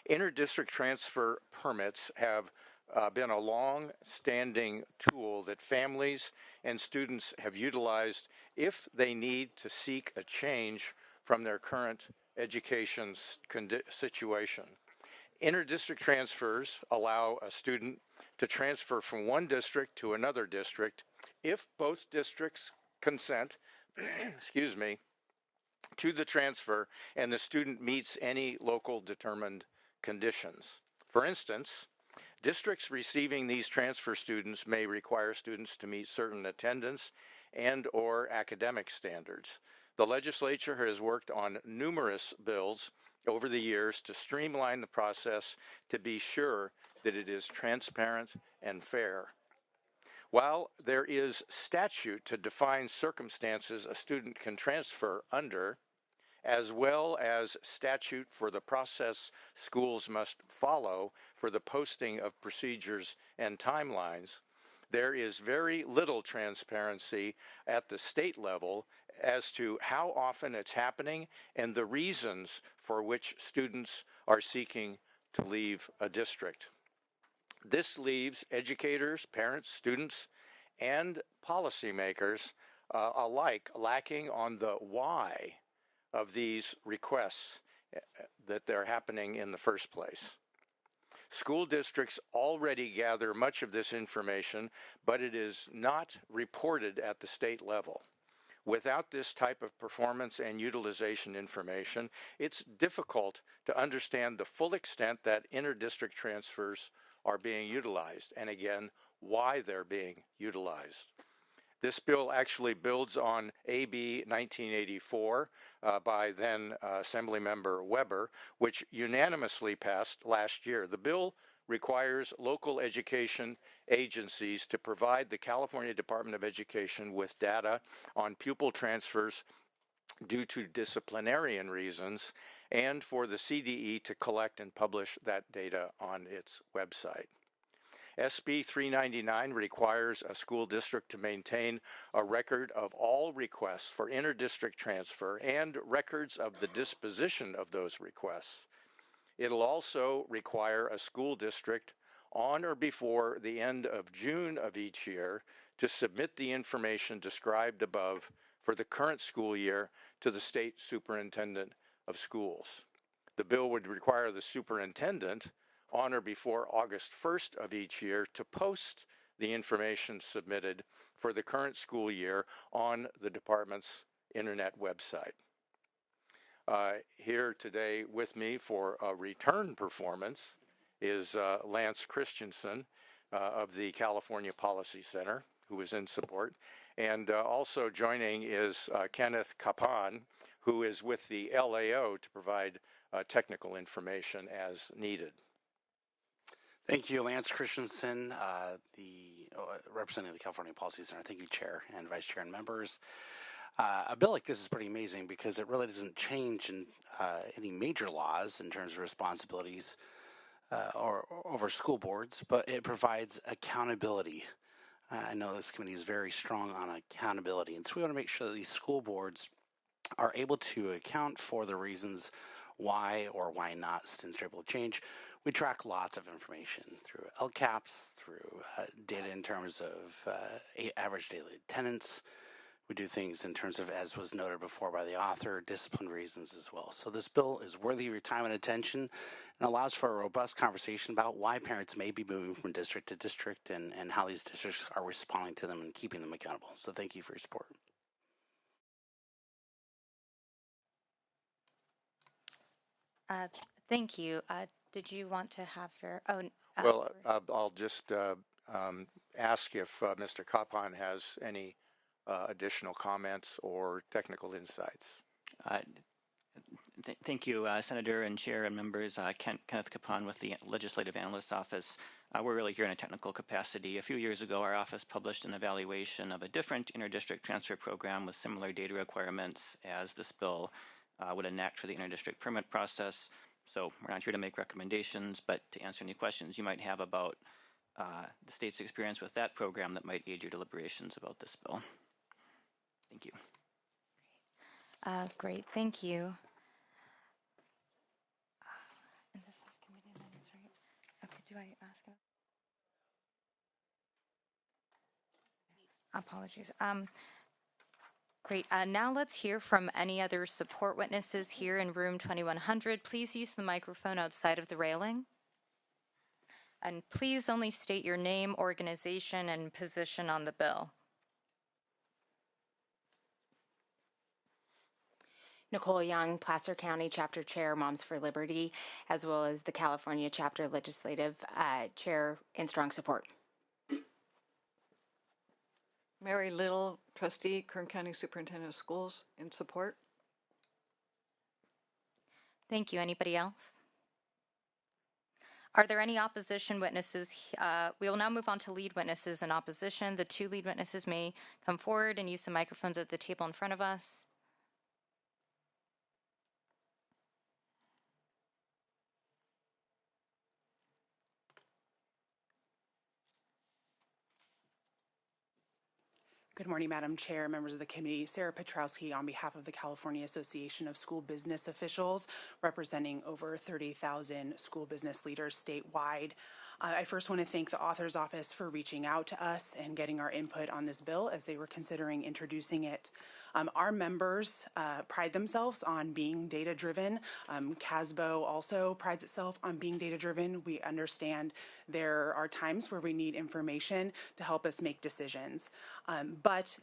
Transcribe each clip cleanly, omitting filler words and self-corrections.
Interdistrict transfer permits have been a long-standing tool that families and students have utilized if they need to seek a change from their current education situation. Interdistrict transfers allow a student to transfer from one district to another district if both districts consent, excuse me, to the transfer and the student meets any local determined conditions. For instance, districts receiving these transfer students may require students to meet certain attendance and or academic standards. The legislature has worked on numerous bills over the years to streamline the process to be sure that it is transparent and fair. While there is statute to define circumstances a student can transfer under, as well as statute for the process schools must follow for the posting of procedures and timelines, there is very little transparency at the state level as to how often it's happening and the reasons for which students are seeking to leave a district. This leaves educators, parents, students, and policymakers alike lacking on the why of these requests that they're happening in the first place. School districts already gather much of this information, but it is not reported at the state level. Without this type of performance and utilization information, it's difficult to understand the full extent that interdistrict transfers are being utilized, and again, why they're being utilized. This bill actually builds on AB 1984 by then Assemblymember Weber, which unanimously passed last year. The bill requires local education agencies to provide the California Department of Education with data on pupil transfers due to disciplinarian reasons, and for the CDE to collect and publish that data on its website. SB 399 requires a school district to maintain a record of all requests for interdistrict transfer and records of the disposition of those requests. It'll also require a school district on or before the end of June of each year to submit the information described above for the current school year to the state superintendent of schools. The bill would require the superintendent on or before August 1st of each year to post the information submitted for the current school year on the department's internet website. Here today with me for a return performance is Lance Christensen of the California Policy Center, who is in support. And also joining is Kenneth Capan, who is with the LAO to provide technical information as needed. Thank you, Lance Christensen, representing the California Policy Center. Thank you, Chair and Vice Chair and members. A bill like this is pretty amazing because it really doesn't change any major laws in terms of responsibilities or over school boards, but it provides accountability. I know this committee is very strong on accountability, and so we want to make sure that these school boards are able to account for the reasons why or why not students are able to change. We track lots of information through LCAPs, through data in terms of average daily attendance. We do things in terms of, as was noted before by the author, discipline reasons as well. So this bill is worthy of your time and attention and allows for a robust conversation about why parents may be moving from district to district and how these districts are responding to them and keeping them accountable. So thank you for your support. Thank you. Did you want to have your own? Well, I'll just ask if Mr. Capan has any additional comments or technical insights. Thank you, Senator and Chair and members. Kenneth Capan with the Legislative Analyst's Office. We're really here in a technical capacity. A few years ago, our office published an evaluation of a different interdistrict transfer program with similar data requirements as this bill would enact for the interdistrict permit process. So we're not here to make recommendations, but to answer any questions you might have about the state's experience with that program that might aid your deliberations about this bill. Thank you. Great, thank you. And this is committee. Do I ask him? Apologies. Great. Now let's hear from any other support witnesses here in room 2100. Please use the microphone outside of the railing. And please only state your name, organization, and position on the bill. Nicole Young, Placer County Chapter Chair, Moms for Liberty, as well as the California Chapter Legislative Chair, in strong support. Mary Little, Trustee, Kern County Superintendent of Schools, in support. Thank you. Anybody else? Are there any opposition witnesses? We will now move on to lead witnesses in opposition. The two lead witnesses may come forward and use the microphones at the table in front of us. Good morning, Madam Chair, members of the committee. Sarah Petrowski on behalf of the California Association of School Business Officials, representing over 30,000 school business leaders statewide. I first want to thank the author's office for reaching out to us and getting our input on this bill as they were considering introducing it. Our members pride themselves on being data-driven. CASBO also prides itself on being data-driven. We understand there are times where we need information to help us make decisions. But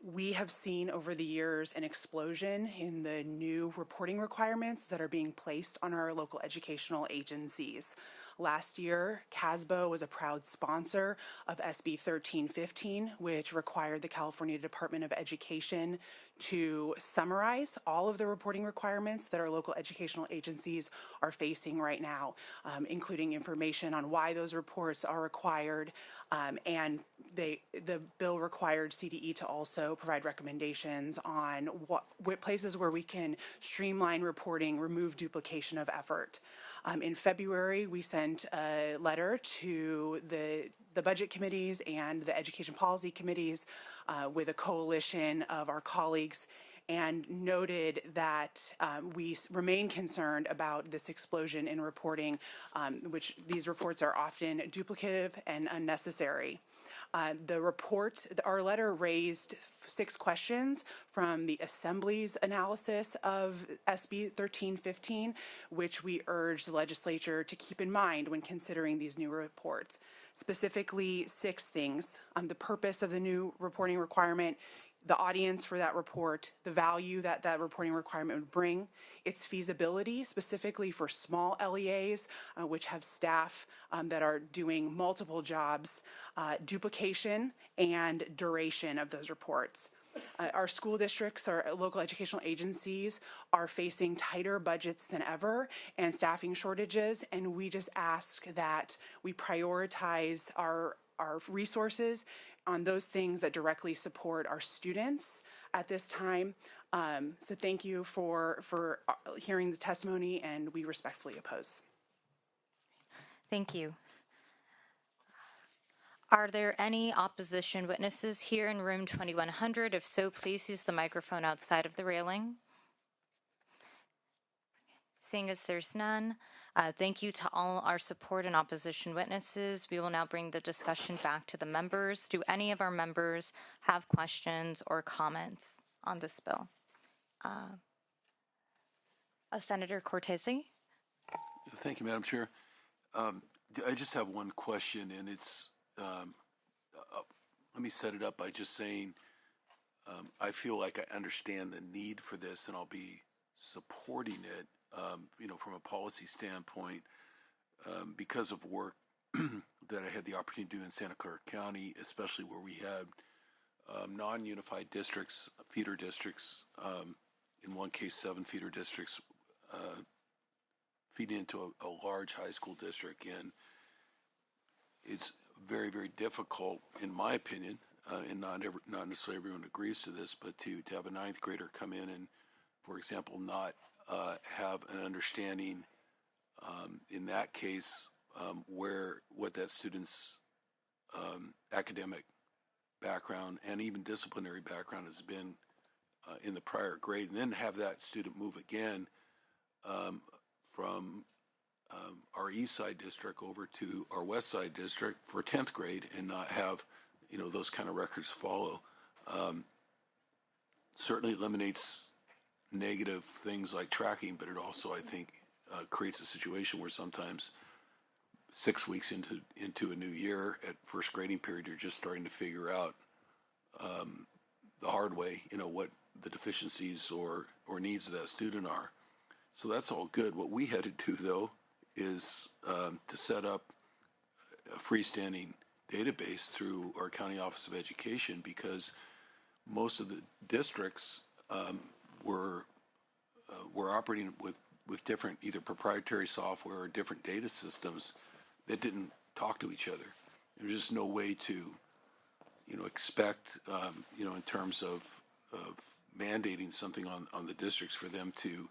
we have seen over the years an explosion in the new reporting requirements that are being placed on our local educational agencies. Last year, CASBO was a proud sponsor of SB 1315, which required the California Department of Education to summarize all of the reporting requirements that our local educational agencies are facing right now, including information on why those reports are required, and the bill required CDE to also provide recommendations on what places where we can streamline reporting, remove duplication of effort. In February, we sent a letter to the budget committees and the education policy committees with a coalition of our colleagues, and noted that we remain concerned about this explosion in reporting, which these reports are often duplicative and unnecessary. Our letter raised 6 questions from the Assembly's analysis of SB 1315, which we urge the legislature to keep in mind when considering these new reports. Specifically, 6 things: the purpose of the new reporting requirement, the audience for that report, the value that that reporting requirement would bring, its feasibility, specifically for small LEAs, which have staff that are doing multiple jobs, duplication, and duration of those reports. Our school districts, our local educational agencies are facing tighter budgets than ever and staffing shortages, and we just ask that we prioritize our resources on those things that directly support our students at this time. So thank you for hearing the testimony, and we respectfully oppose. Thank you. Are there any opposition witnesses here in room 2100? If so, please use the microphone outside of the railing. Seeing as there's none, thank you to all our support and opposition witnesses. We will now bring the discussion back to the members. Do any of our members have questions or comments on this bill? Senator Cortese. Thank you, Madam Chair. I just have one question, and it's, let me set it up by just saying I feel like I understand the need for this, and I'll be supporting it, from a policy standpoint, because of work that I had the opportunity to do in Santa Clara County, especially where we had non-unified districts, feeder districts, in one case 7 feeder districts feeding into a large high school district. And it's very, very difficult, in my opinion, and not necessarily everyone agrees to this, but to have a 9th grader come in and, for example, not have an understanding in that case what that student's academic background and even disciplinary background has been in the prior grade, and then have that student move again from our our east side district over to our west side district for 10th grade and not have, those kind of records follow. Certainly eliminates negative things like tracking, but it also, I think, creates a situation where sometimes 6 weeks into a new year at first grading period, you're just starting to figure out the hard way, what the deficiencies or needs of that student are. So that's all good. What we had to do, though, is to set up a freestanding database through our County Office of Education, because most of the districts were operating with different either proprietary software or different data systems that didn't talk to each other. There's just no way to, expect, in terms of mandating something on the districts for them to,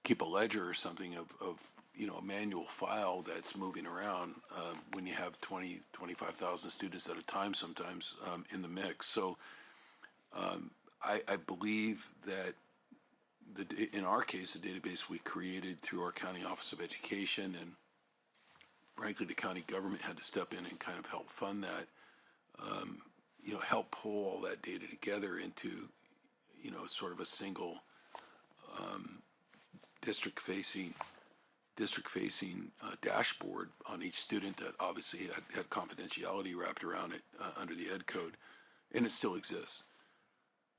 keep a ledger or something of a manual file that's moving around when you have 20, 25,000 students at a time sometimes in the mix. So I believe that in our case, the database we created through our County Office of Education, and frankly, the county government had to step in and kind of help fund that, help pull all that data together into, sort of a single district-facing dashboard on each student that obviously had confidentiality wrapped around it under the Ed Code, and it still exists.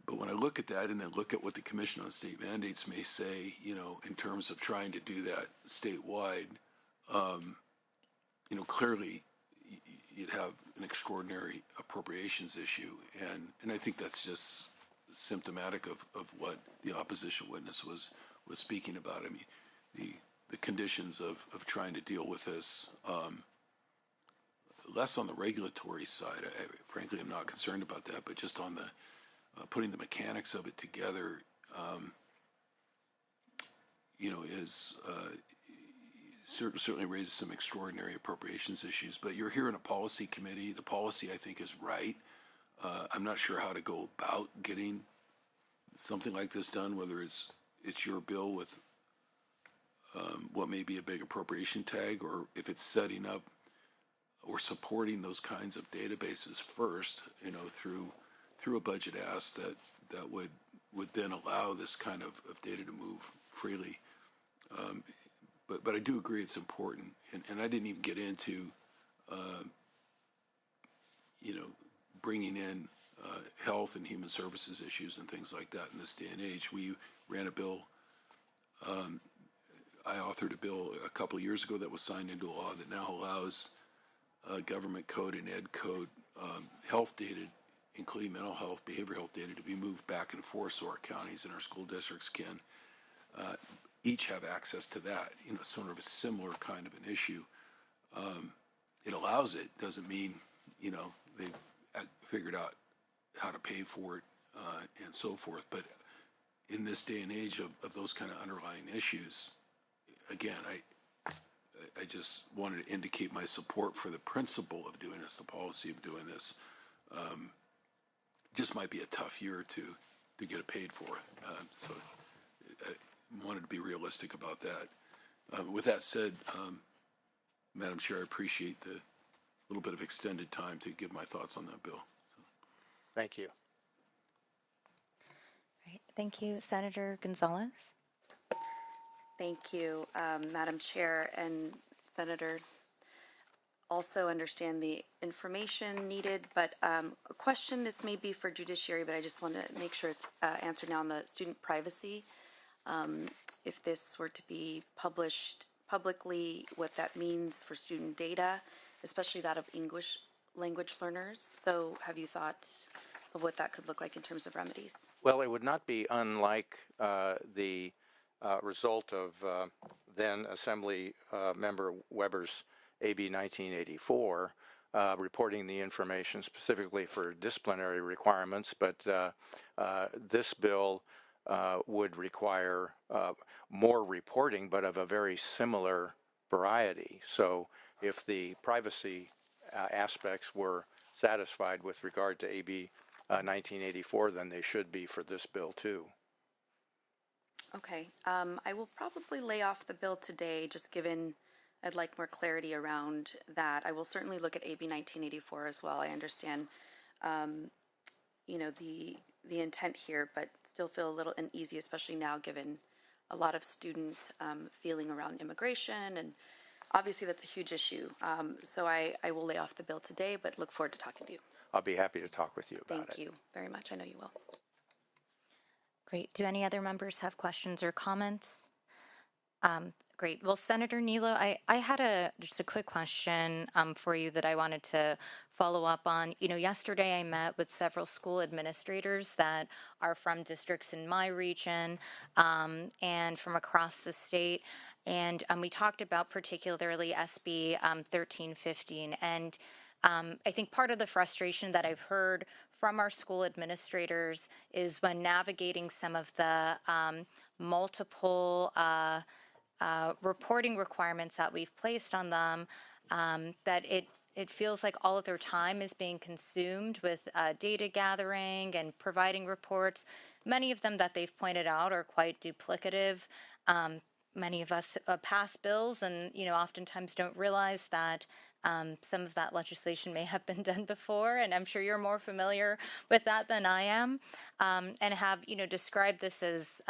But when I look at that and then look at what the Commission on State Mandates may say, in terms of trying to do that statewide, clearly you'd have an extraordinary appropriations issue. And I think that's just symptomatic of what the opposition witness was speaking about. I mean, the conditions of trying to deal with this, less on the regulatory side. Frankly, I'm not concerned about that, but just on the putting the mechanics of it together, is certainly raises some extraordinary appropriations issues. But you're here in a policy committee. The policy, I think, is right. I'm not sure how to go about getting something like this done, whether it's your bill with what may be a big appropriation tag, or if it's setting up or supporting those kinds of databases first, through a budget ask that would then allow this kind of data to move freely. But I do agree it's important, and I didn't even get into bringing in health and human services issues and things like that in this day and age. We ran a bill. I authored a bill a couple of years ago that was signed into law that now allows government code and ed code health data, including mental health, behavioral health data, to be moved back and forth so our counties and our school districts can each have access to that. Sort of a similar kind of an issue. It allows it, doesn't mean, they've figured out how to pay for it and so forth. But in this day and age of those kind of underlying issues, again, I just wanted to indicate my support for the principle of doing this, the policy of doing this. Just might be a tough year to get it paid for. So I wanted to be realistic about that. With that said, Madam Chair, I appreciate the little bit of extended time to give my thoughts on that bill. Thank you. Right. Thank you, Senator Gonzalez. Thank you, Madam Chair and Senator. Also understand the information needed, but a question, this may be for judiciary, but I just want to make sure it's answered now on the student privacy. If this were to be published publicly, what that means for student data, especially that of English language learners. So have you thought of what that could look like in terms of remedies? Well, it would not be unlike the result of then Assembly Member Weber's AB 1984, reporting the information specifically for disciplinary requirements, but this bill would require more reporting, but of a very similar variety. So if the privacy aspects were satisfied with regard to AB 1984, then they should be for this bill too. Okay, I will probably lay off the bill today, just given I'd like more clarity around that. I will certainly look at AB 1984 as well. I understand, the intent here, but still feel a little uneasy, especially now given a lot of student feeling around immigration, and obviously that's a huge issue. So I will lay off the bill today, but look forward to talking to you. I'll be happy to talk with you about it. Thank you very much. I know you will. Great. Do any other members have questions or comments? Great. Well, Senator Niello, I had just a quick question for you that I wanted to follow up on. Yesterday I met with several school administrators that are from districts in my region and from across the state. And we talked about particularly SB 1315. And I think part of the frustration that I've heard from our school administrators is when navigating some of the multiple reporting requirements that we've placed on them, that it feels like all of their time is being consumed with data gathering and providing reports. Many of them that they've pointed out are quite duplicative. Many of us pass bills and, oftentimes don't realize that some of that legislation may have been done before, and I'm sure you're more familiar with that than I am, and have, described this as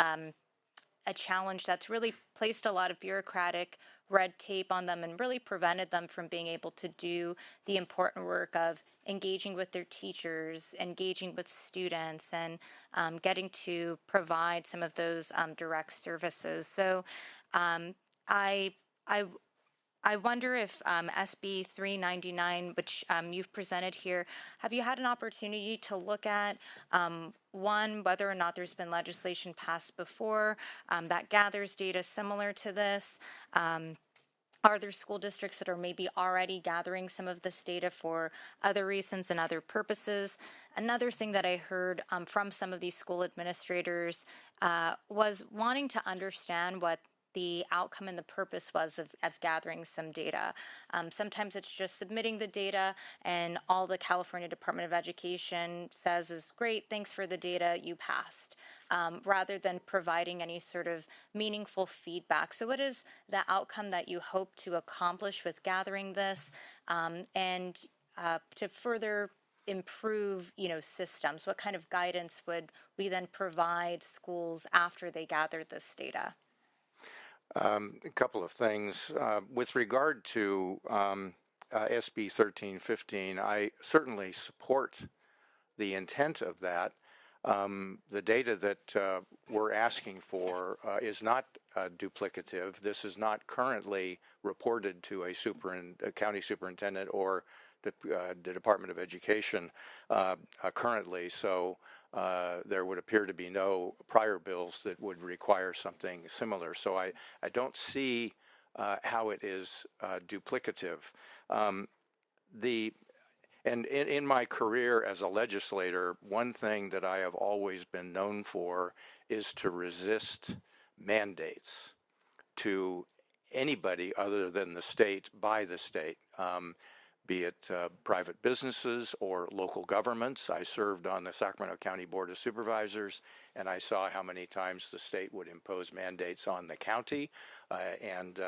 a challenge that's really placed a lot of bureaucratic red tape on them and really prevented them from being able to do the important work of engaging with their teachers, engaging with students, and getting to provide some of those direct services. So I wonder if SB 399, which you've presented here, have you had an opportunity to look at, one, whether or not there's been legislation passed before that gathers data similar to this? Are there school districts that are maybe already gathering some of this data for other reasons and other purposes? Another thing that I heard from some of these school administrators was wanting to understand what the outcome and the purpose was of gathering some data. Sometimes it's just submitting the data and all the California Department of Education says is, great, thanks for the data, you passed, rather than providing any sort of meaningful feedback. So what is the outcome that you hope to accomplish with gathering this, and to further improve, systems? What kind of guidance would we then provide schools after they gather this data? A couple of things. With regard to SB 1315, I certainly support the intent of that. The data that we're asking for is not duplicative. This is not currently reported to a county superintendent or the Department of Education currently. So there would appear to be no prior bills that would require something similar. So I don't see how it is duplicative. And in my career as a legislator, one thing that I have always been known for is to resist mandates to anybody other than the state by the state. Be it private businesses or local governments. I served on the Sacramento County Board of Supervisors, and I saw how many times the state would impose mandates on the county, and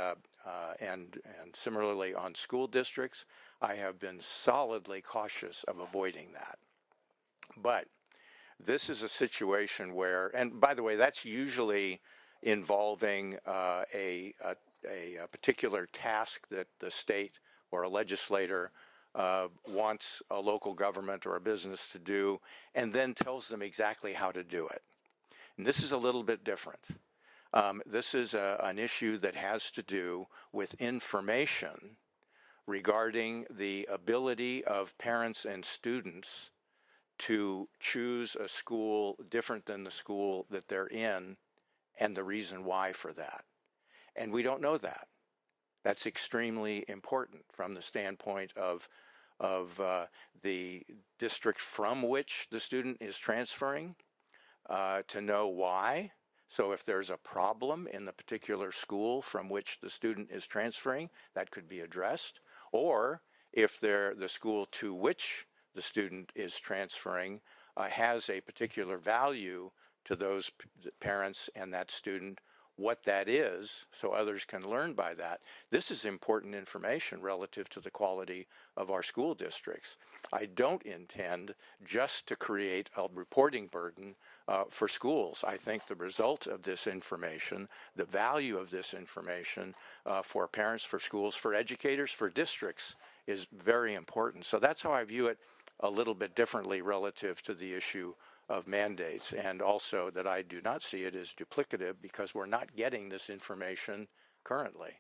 similarly on school districts. I have been solidly cautious of avoiding that. But this is a situation where, and by the way, that's usually involving a particular task that the state or a legislator wants a local government or a business to do, and then tells them exactly how to do it. And this is a little bit different. This is an issue that has to do with information regarding the ability of parents and students to choose a school different than the school that they're in, and the reason why for that. And we don't know that. That's extremely important from the standpoint of the district from which the student is transferring, to know why. So if there's a problem in the particular school from which the student is transferring, that could be addressed. Or if the school to which the student is transferring has a particular value to those parents and that student what that is so others can learn by that. This is important information relative to the quality of our school districts. I don't intend just to create a reporting burden for schools. I think the result of this information, the value of this information for parents, for schools, for educators, for districts is very important. So that's how I view it a little bit differently relative to the issue of mandates, and also that I do not see it as duplicative because we're not getting this information currently.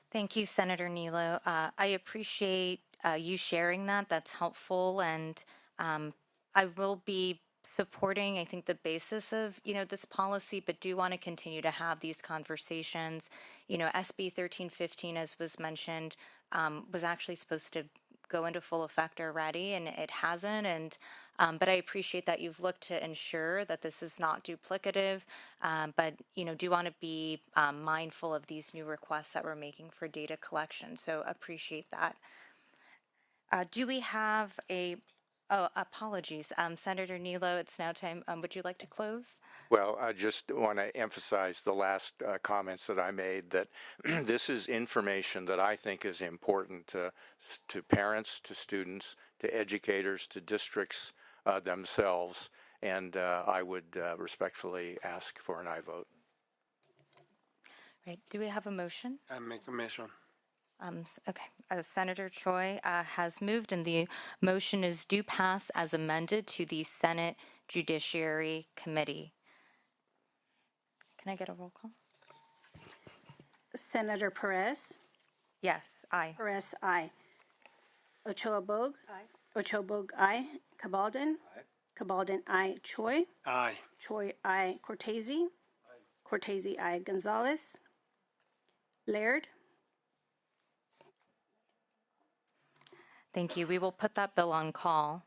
Thank you, Senator Niello. I appreciate you sharing that. That's helpful, and I will be supporting, I think, the basis of this policy, but do want to continue to have these conversations. SB 1315, as was mentioned, was actually supposed to go into full effect already, and it hasn't. And but I appreciate that you've looked to ensure that this is not duplicative, but do want to be mindful of these new requests that we're making for data collection. So appreciate that. Do we have a? Oh, apologies, Senator Niello. It's now time. Would you like to close? Well, I just want to emphasize the last comments that I made, that this is information that I think is important to parents, to students, to educators, to districts themselves, and I would respectfully ask for an aye vote. Right. Do we have a motion? I make a motion. Okay. Senator Choi has moved, and the motion is do pass as amended to the Senate Judiciary Committee. Can I get a roll call? Senator Perez. Yes, aye. Perez, aye. Ochoa Bogue. Aye. Ochoa Bogue, aye. Cabaldon. Aye. Cabaldon, aye. Choi. Aye. Choi, aye. Cortese. Aye. Cortese, aye. Gonzalez. Laird. Thank you. We will put that bill on call.